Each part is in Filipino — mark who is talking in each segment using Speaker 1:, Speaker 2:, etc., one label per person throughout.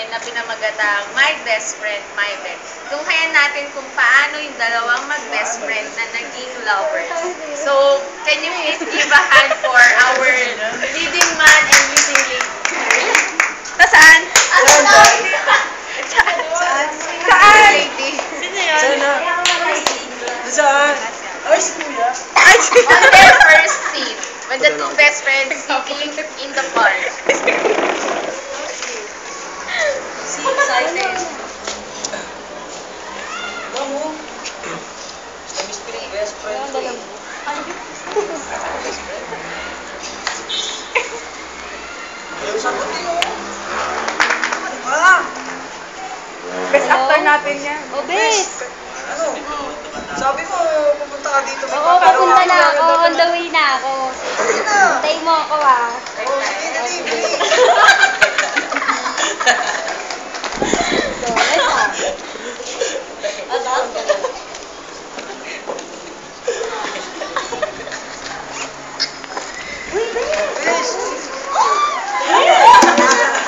Speaker 1: natin na pinamagatang My Best Friend, My Bet. Tunghayan natin kung paano yung dalawang mag-best friend na naging lovers. So, can you please give a hand for our leading man and leading lady? Saan? Saan? Lady. Sino yun?
Speaker 2: Saan? Ay, si Kuya.
Speaker 1: On their first seat, when the two best friends sitting in the park. Si excited.
Speaker 2: Mo. Chemistry, best friend. Sagutin mo.
Speaker 1: Best actor natin yan.
Speaker 3: Oh, bes!
Speaker 2: Ano? Sabi mo, pupunta ka dito.
Speaker 3: Oo, papunta na ako. On the way na ako.
Speaker 2: Sige na.
Speaker 3: Hintay mo ako, ah.
Speaker 2: Oh, sige na, TV.
Speaker 3: So, let's go. Uy, bes!
Speaker 2: Bes.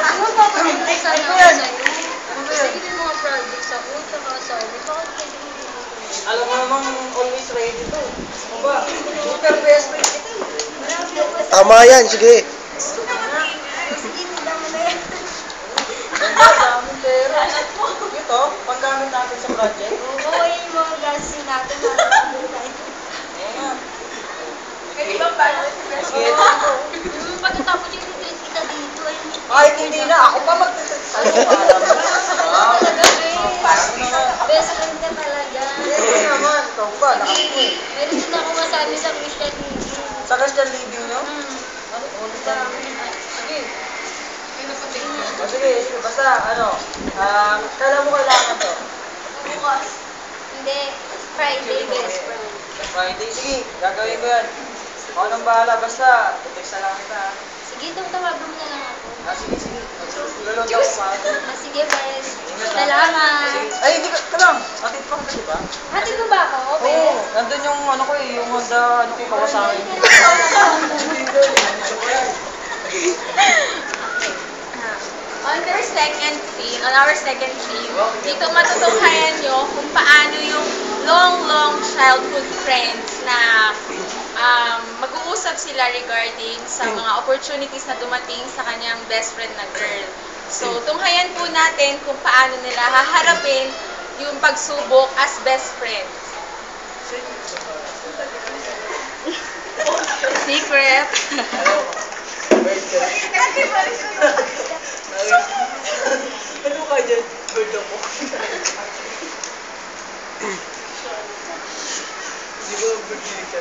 Speaker 3: Ano ba ba? Ay, sana ako sa'yo.
Speaker 2: Ano ba yan?
Speaker 3: Sige yung mga projects ako, tsaka assignment. Bakit pwede mo din ako?
Speaker 2: Alam mo namang always ready to. Ano ba? Super best friend kita.
Speaker 4: Tama yan, sige.
Speaker 3: Sige, nila mo na yan.
Speaker 2: Ang daming pera. Ito, paggamit natin sa project.
Speaker 3: Oo, yung mga gasin natin. Nakakabulay.
Speaker 2: Oo nga.
Speaker 1: Pwede ba paano si best
Speaker 2: Sige.
Speaker 3: Pagkatapos yung replace kita dito, ay
Speaker 2: Kahit hindi na, ako pa magtutugtog. Wow.
Speaker 3: talaga, bes.
Speaker 2: Ano naman?
Speaker 3: Best friend ka talaga.
Speaker 2: Hindi naman. Ikaw ba? Nakapoy.
Speaker 3: Meron din ako masabi sa Christian meeting.
Speaker 2: Sa Christian living nyo?
Speaker 3: Hmm.
Speaker 2: Ano? Sige.
Speaker 1: friend?
Speaker 2: O sige, sige. Basta, ano, kailan mo kailangan to?
Speaker 3: Bukas. Hindi. Friday, best friend.
Speaker 2: Friday. Sige, gagawin ko yan. Ako nang bahala. Basta, text na lang kita. Ha?
Speaker 3: Sige, tawagan mo na lang ako.
Speaker 2: Sige, sige. Lulod ako pa.
Speaker 3: Sige, bes. Salamat.
Speaker 2: Ay, hindi ka. Kalang. Atid pa ka, di ba?
Speaker 3: Hatid mo ba ako?
Speaker 2: Oo.
Speaker 3: Bes.
Speaker 2: Nandun yung ano ko eh. Yung Honda, ano ko, Kawasaki.
Speaker 1: On our second theme, dito matutunghayan nyo kung paano yung long childhood friends na mag-uusap sila regarding sa mga opportunities na dumating sa kanyang best friend na girl. So, tunghayan po natin kung paano nila haharapin yung pagsubok as best friends. Secret.
Speaker 2: Ano ka dyan? Bird ako. Hindi ko bird ka